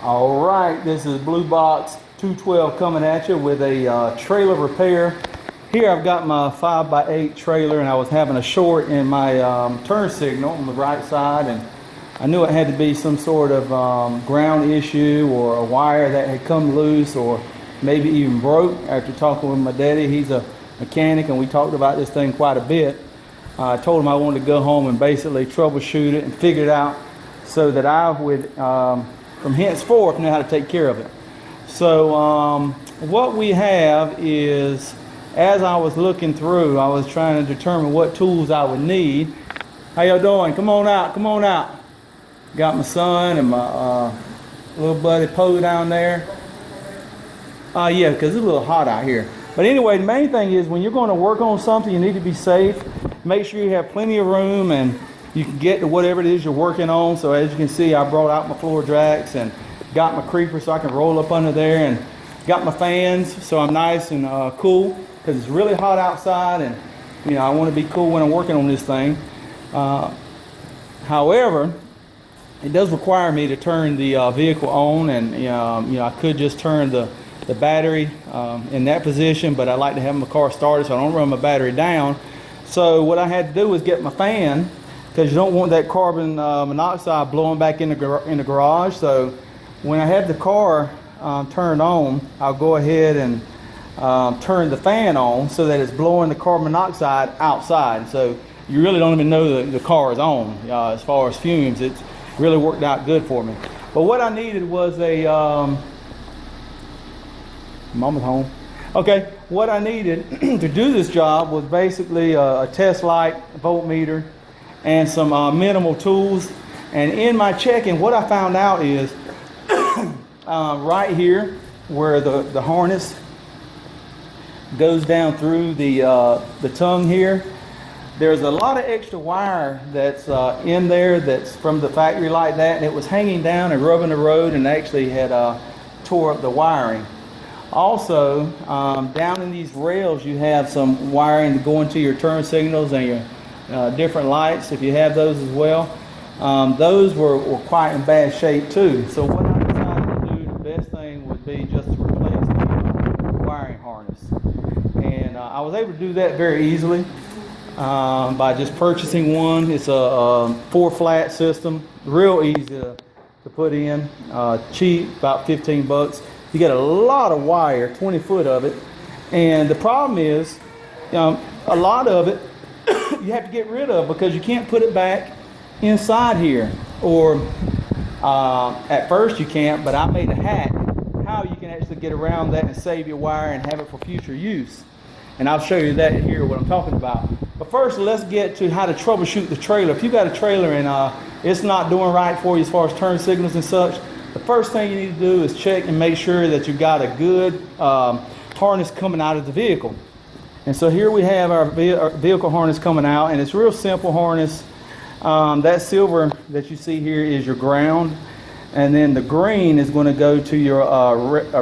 All right, this is Blue Box 212 coming at you with a trailer repair. Here I've got my 5x8 trailer, and I was having a short in my turn signal on the right side, and I knew it had to be some sort of ground issue or a wire that had come loose or maybe even broke. After talking with my daddy, he's a mechanic, and we talked about this thing quite a bit. I told him I wanted to go home and basically troubleshoot it and figure it out so that I would from henceforth know how to take care of it. So what we have is, as I was looking through, I was trying to determine what tools I would need. How y'all doing? Come on out, come on out. Got my son and my little buddy Poe down there. Yeah, because it's a little hot out here. But anyway, the main thing is when you're going to work on something, you need to be safe. Make sure you have plenty of room and you can get to whatever it is you're working on. So as you can see, I brought out my floor jacks and got my creeper so I can roll up under there, and got my fans so I'm nice and cool, because it's really hot outside, and you know I want to be cool when I'm working on this thing. However, it does require me to turn the vehicle on, and you know I could just turn the battery in that position, but I like to have my car started so I don't run my battery down. So what I had to do was get my fan, because you don't want that carbon monoxide blowing back in the garage. So when I have the car turned on, I'll go ahead and turn the fan on so that it's blowing the carbon monoxide outside. So you really don't even know the car is on. As far as fumes, it's really worked out good for me. But what I needed was a Mama's home. Okay, what I needed to do this job was basically a test light, a voltmeter, and some minimal tools. And in my checking, what I found out is right here where the harness goes down through the tongue here, there's a lot of extra wire that's in there that's from the factory like that, and it was hanging down and rubbing the road and actually had tore up the wiring. Also, down in these rails you have some wiring to go into your turn signals and your different lights, if you have those as well. Those were quite in bad shape too. So what I decided to do, the best thing would be just to replace the wiring harness. And I was able to do that very easily by just purchasing one. It's a 4-flat system, real easy to put in, cheap, about 15 bucks. You get a lot of wire, 20 foot of it. And the problem is, a lot of it you have to get rid of because you can't put it back inside here. Or at first you can't, but I made a hack how you can actually get around that and save your wire and have it for future use. And I'll show you that here, what I'm talking about. But first, let's get to how to troubleshoot the trailer. If you've got a trailer and it's not doing right for you as far as turn signals and such, the first thing you need to do is check and make sure that you've got a good harness coming out of the vehicle. And so here we have our vehicle harness coming out, and it's a real simple harness. That silver that you see here is your ground, and then the green is going to go to your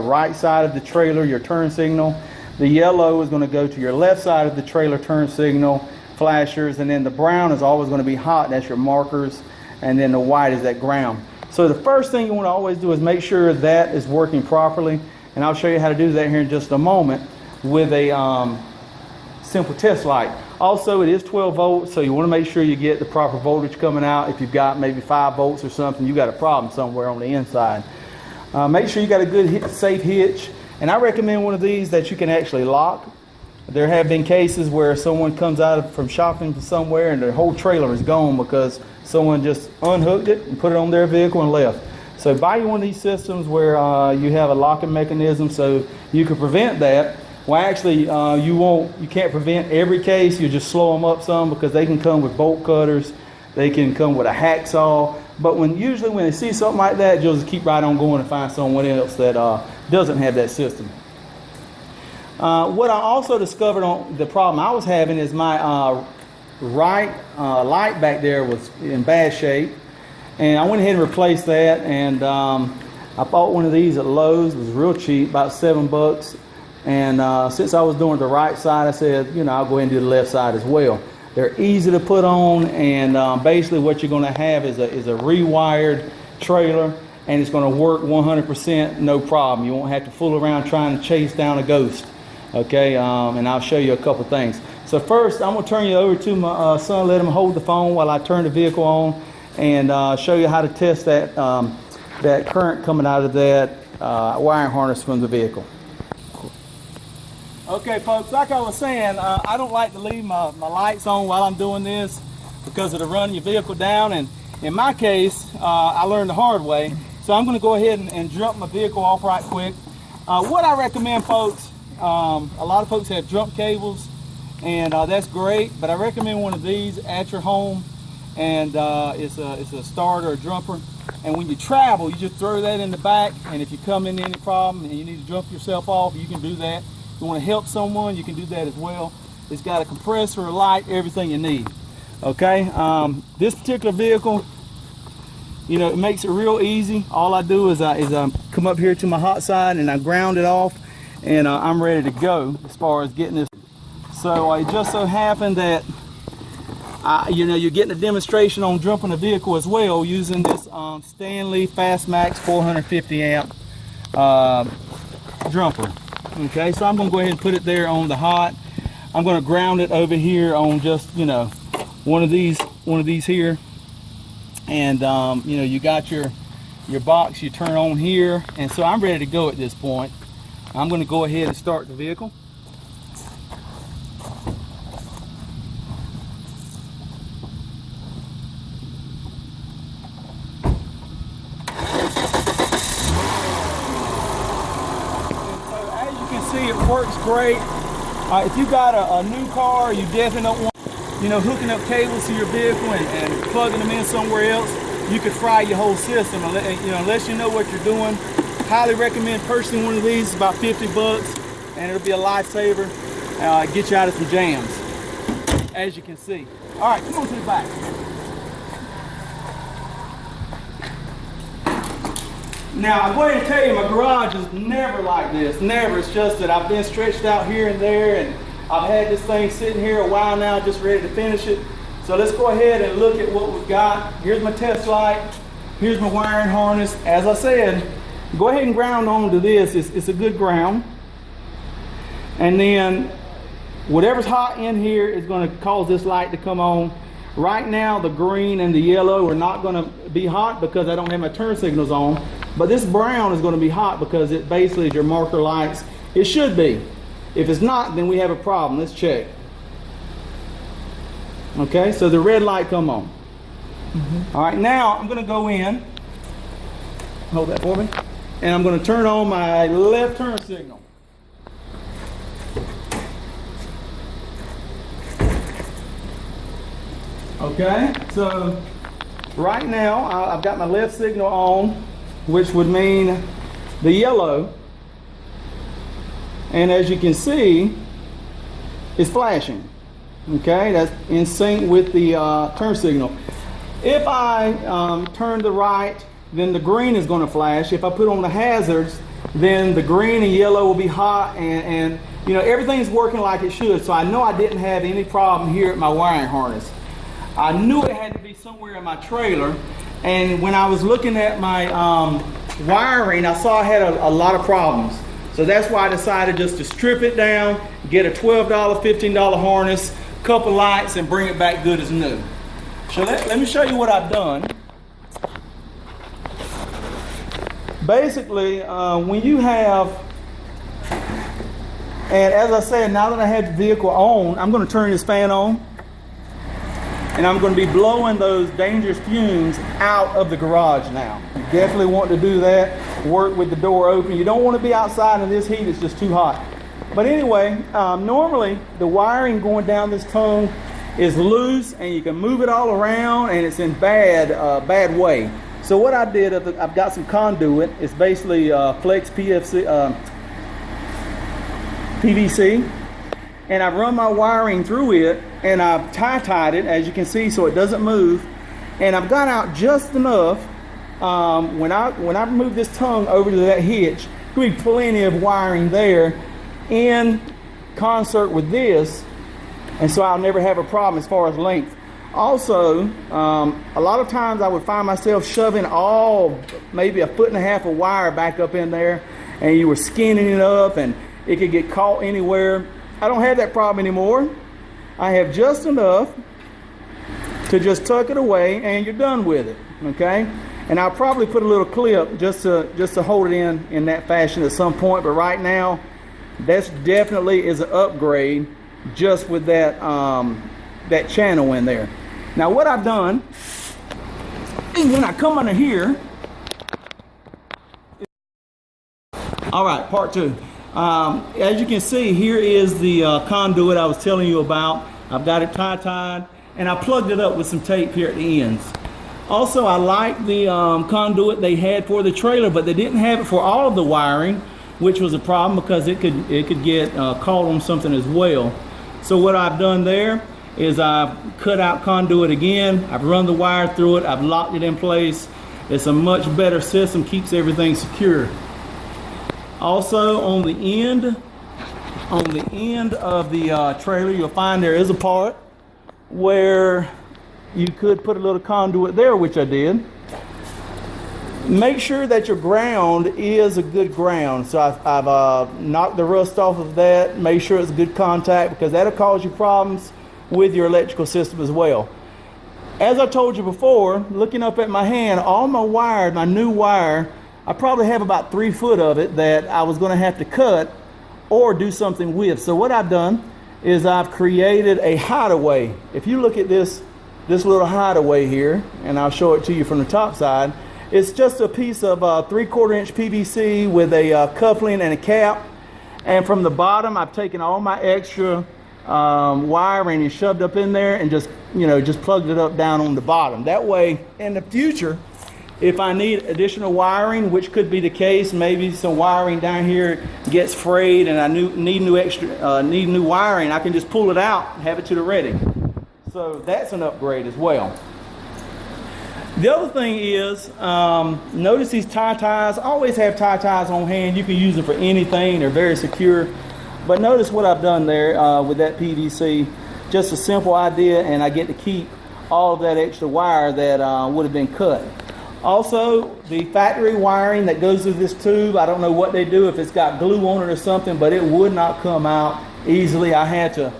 right side of the trailer, your turn signal. The yellow is going to go to your left side of the trailer turn signal, flashers, and then the brown is always going to be hot, that's your markers, and then the white is that ground. So the first thing you want to always do is make sure that is working properly, and I'll show you how to do that here in just a moment with a simple test light. Also, it is 12 volts, so you want to make sure you get the proper voltage coming out. If you've got maybe 5 volts or something, you got a problem somewhere on the inside. Make sure you got a good safe hitch, and I recommend one of these that you can actually lock. There have been cases where someone comes out from shopping from somewhere and their whole trailer is gone because someone just unhooked it and put it on their vehicle and left. So buy you one of these systems where you have a locking mechanism so you can prevent that. Well, actually, you can't prevent every case. You just slow them up some because they can come with bolt cutters. They can come with a hacksaw. But usually when they see something like that, you'll just keep right on going and find someone else that doesn't have that system. What I also discovered on the problem I was having is my right light back there was in bad shape, and I went ahead and replaced that. And I bought one of these at Lowe's. It was real cheap, about 7 bucks. And since I was doing the right side, I said, I'll go ahead and do the left side as well. They're easy to put on, and basically what you're going to have is a rewired trailer, and it's going to work 100%, no problem. You won't have to fool around trying to chase down a ghost. Okay, and I'll show you a couple things. So first, I'm going to turn you over to my son, let him hold the phone while I turn the vehicle on, and show you how to test that, that current coming out of that wiring harness from the vehicle. Okay, folks, like I was saying, I don't like to leave my lights on while I'm doing this because it'll run your vehicle down, and in my case, I learned the hard way. So I'm going to go ahead and jump my vehicle off right quick. What I recommend, folks, a lot of folks have jump cables, and that's great, but I recommend one of these at your home, and it's a starter or jumper. And when you travel, you just throw that in the back, and if you come in any problem and you need to jump yourself off, you can do that. If you want to help someone, you can do that as well. It's got a compressor, a light, everything you need. Okay, this particular vehicle, you know, it makes it real easy. All I do is I come up here to my hot side and I ground it off, and I'm ready to go as far as getting this. So it just so happened that you know, you're getting a demonstration on jumping a vehicle as well using this Stanley Fastmax 450 amp jumper. Okay, so I'm going to go ahead and put it there on the hot. I'm going to ground it over here on just, you know, one of these here. And you know, you got your box you turn on here, and so I'm ready to go at this point. I'm going to go ahead and start the vehicle. So as you can see, it works great. If you got a new car, you definitely don't want, you know, hooking up cables to your vehicle and plugging them in somewhere else. You could fry your whole system, you know, unless you know what you're doing. Highly recommend purchasing one of these. It's about 50 bucks, and it'll be a lifesaver. Get you out of some jams, as you can see. All right, come on to the back. Now, I'm going to tell you, my garage is never like this. Never. It's just that I've been stretched out here and there, and I've had this thing sitting here a while now, just ready to finish it. So let's go ahead and look at what we've got. Here's my test light. Here's my wiring harness. As I said, go ahead and ground onto this. It's a good ground. And then whatever's hot in here is going to cause this light to come on. Right now, the green and the yellow are not going to be hot because I don't have my turn signals on. But this brown is going to be hot because it basically is your marker lights. It should be. If it's not, then we have a problem. Let's check. Okay, so the red light come on. All right, now I'm going to go in. Hold that for me. And I'm going to turn on my left turn signal. Okay, so right now I've got my left signal on, which would mean the yellow. And as you can see, it's flashing. Okay, that's in sync with the turn signal. If I turn to right, then the green is going to flash. If I put on the hazards, then the green and yellow will be hot, and you know, everything's working like it should. So I know I didn't have any problem here at my wiring harness. I knew it had to be somewhere in my trailer, and when I was looking at my wiring, I saw I had a lot of problems. So that's why I decided just to strip it down, get a $12, $15 harness, couple lights, and bring it back good as new. So let me show you what I've done. Basically, when you have, and as I said, now that I have the vehicle on, I'm going to turn this fan on, and I'm going to be blowing those dangerous fumes out of the garage now. You definitely want to do that. Work with the door open. You don't want to be outside in this heat. It's just too hot. But anyway, normally the wiring going down this tongue is loose, and you can move it all around, and it's in bad way. So what I did, I've got some conduit. It's basically flex PVC, and I've run my wiring through it, and I've tie-tied it, as you can see, so it doesn't move. And I've got out just enough. When I move this tongue over to that hitch, there'll be plenty of wiring there in concert with this, and so I'll never have a problem as far as length. Also, a lot of times I would find myself shoving maybe 1.5 foot of wire back up in there, and you were skinning it up and it could get caught anywhere. I don't have that problem anymore. I have just enough to just tuck it away and you're done with it, okay? And I'll probably put a little clip just to hold it in that fashion at some point, but right now, that's definitely is an upgrade just with that, that channel in there. Now what I've done is when I come under here, all right, part two. As you can see, here is the conduit I was telling you about. I've got it tie-tied, and I plugged it up with some tape here at the ends. Also, I like the conduit they had for the trailer, but they didn't have it for all of the wiring, which was a problem because it could get caught on something as well. So what I've done there is I've cut out conduit again. I've run the wire through it. I've locked it in place. It's a much better system, keeps everything secure. Also on the end of the trailer, you'll find there is a part where you could put a little conduit there, which I did. Make sure that your ground is a good ground. So I've knocked the rust off of that. Make sure it's good contact, because that'll cause you problems with your electrical system as well. As I told you before, looking up at my hand, all my wire, my new wire, I probably have about 3 foot of it that I was going to have to cut or do something with. So what I've done is I've created a hideaway. If you look at this little hideaway here, and I'll show it to you from the top side, it's just a piece of 3/4 inch PVC with a coupling and a cap. And from the bottom, I've taken all my extra wiring and shoved up in there and just plugged it up down on the bottom. That way, in the future, if I need additional wiring, which could be the case, maybe some wiring down here gets frayed and I need new wiring, I can just pull it out and have it to the ready. So that's an upgrade as well. The other thing is, notice these tie ties. Always have tie ties on hand. You can use them for anything. They're very secure. But notice what I've done there with that PVC. Just a simple idea, and I get to keep all of that extra wire that would have been cut. Also, the factory wiring that goes through this tube, I don't know what they do, if it's got glue on it or something, but it would not come out easily. I had to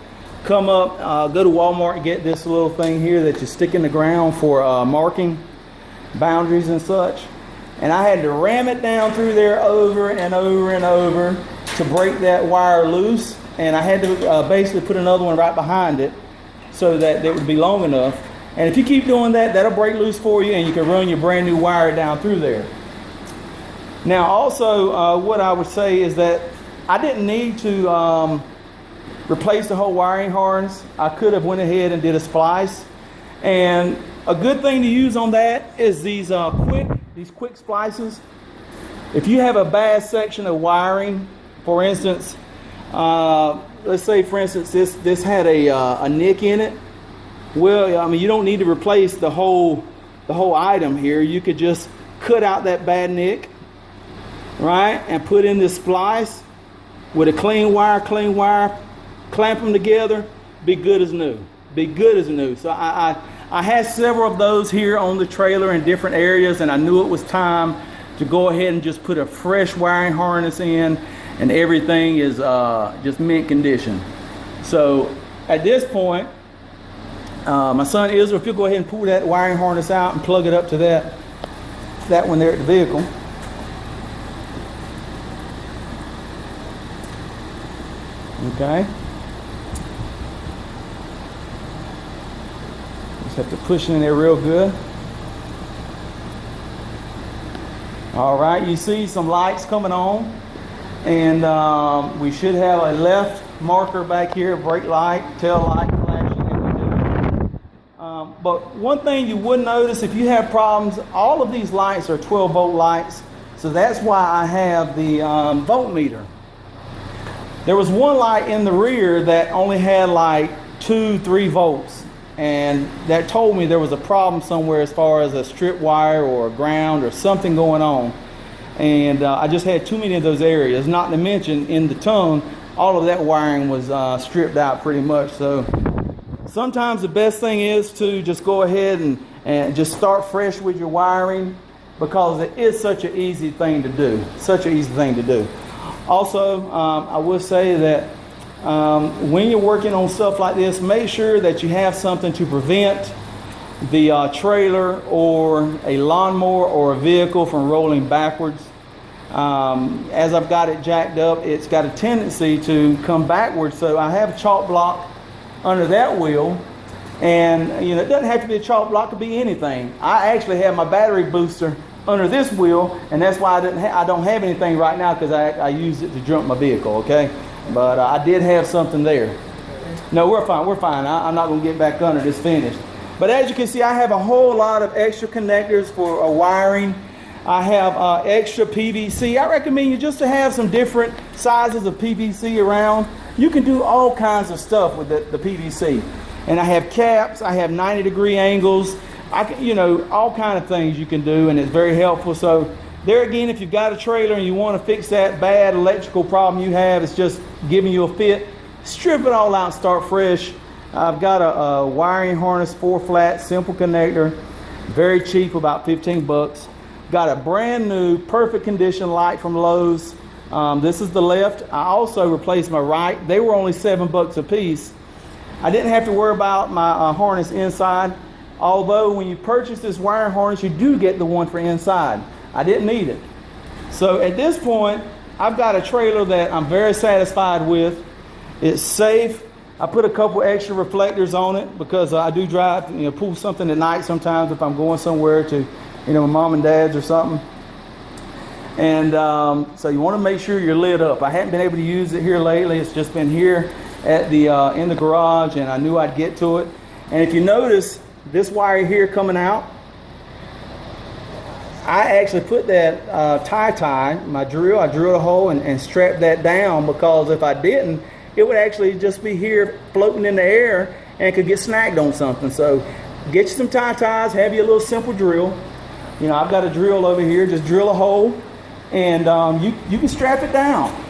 come up, go to Walmart and get this little thing here that you stick in the ground for marking boundaries and such. And I had to ram it down through there over and over and over to break that wire loose. And I had to basically put another one right behind it so that it would be long enough. And if you keep doing that, that'll break loose for you and you can run your brand new wire down through there. Now also, what I would say is that I didn't need to replace the whole wiring harness. I could have went ahead and did a splice. And a good thing to use on that is these quick splices. If you have a bad section of wiring, for instance, let's say for instance this had a nick in it. Well, I mean, you don't need to replace the whole item here. You could just cut out that bad nick, right, and put in this splice with a clean wire, clamp them together, be good as new. Be good as new. So I had several of those here on the trailer in different areas, and I knew it was time to go ahead and just put a fresh wiring harness in, and everything is just mint condition. So at this point, my son Israel, if you'll go ahead and pull that wiring harness out and plug it up to that one there at the vehicle. Okay. Just have to push it in there real good. All right, you see some lights coming on, and we should have a left marker back here, brake light, tail light flashing as we do. But one thing you would notice if you have problems, all of these lights are 12-volt lights, so that's why I have the voltmeter. There was one light in the rear that only had like 2-3 volts, and that told me there was a problem somewhere as far as a strip wire or a ground or something going on. And I just had too many of those areas, not to mention in the tongue, all of that wiring was stripped out pretty much. So Sometimes the best thing is to just go ahead and just start fresh with your wiring, because it is such an easy thing to do. Such an easy thing to do. Also, I will say that when you're working on stuff like this, make sure that you have something to prevent the trailer or a lawnmower or a vehicle from rolling backwards. As I've got it jacked up, it's got a tendency to come backwards, so I have a chalk block under that wheel. And it doesn't have to be a chalk block, it could be anything. I actually have my battery booster under this wheel, and that's why I don't have anything right now, because I used it to jump my vehicle, okay? But I did have something there. No, we're fine. I'm not going to get back under this finished. But as you can see, I have a whole lot of extra connectors for wiring. I have extra PVC. I recommend you just to have some different sizes of PVC around. You can do all kinds of stuff with the PVC. And I have caps, I have 90-degree angles, all kind of things you can do, and it's very helpful. So there again, if you've got a trailer and you want to fix that bad electrical problem you have, it's just giving you a fit, strip it all out and start fresh. I've got a wiring harness, 4-flat, simple connector, very cheap, about 15 bucks. Got a brand new, perfect condition light from Lowe's. This is the left. I also replaced my right. They were only 7 bucks a piece. I didn't have to worry about my harness inside, although when you purchase this wiring harness, you do get the one for inside. I didn't need it. So at this point, I've got a trailer that I'm very satisfied with. It's safe. I put a couple extra reflectors on it because I do drive, pull something at night sometimes if I'm going somewhere to, my mom and dad's or something. And so you want to make sure you're lit up. I haven't been able to use it here lately. It's just been here at the in the garage, and I knew I'd get to it. And if you notice this wire here coming out, I actually put that tie, my drill, I drilled a hole and strapped that down, because if I didn't, it would actually just be here floating in the air and could get snagged on something. So get you some ties, have you a little simple drill. I've got a drill over here, just drill a hole, and you can strap it down.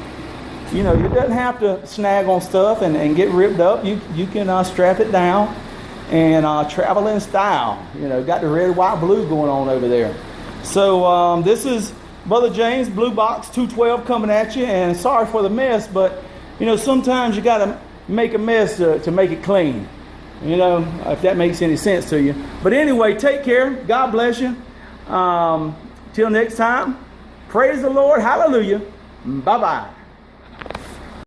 It doesn't have to snag on stuff and get ripped up. You can strap it down and travel in style. Got the red, white, blue going on over there. So this is Brother James, Blue Box 212 coming at you, and sorry for the mess, but sometimes you got to make a mess to make it clean. If that makes any sense to you. But anyway, take care. God bless you. Till next time, praise the Lord. Hallelujah. Bye-bye.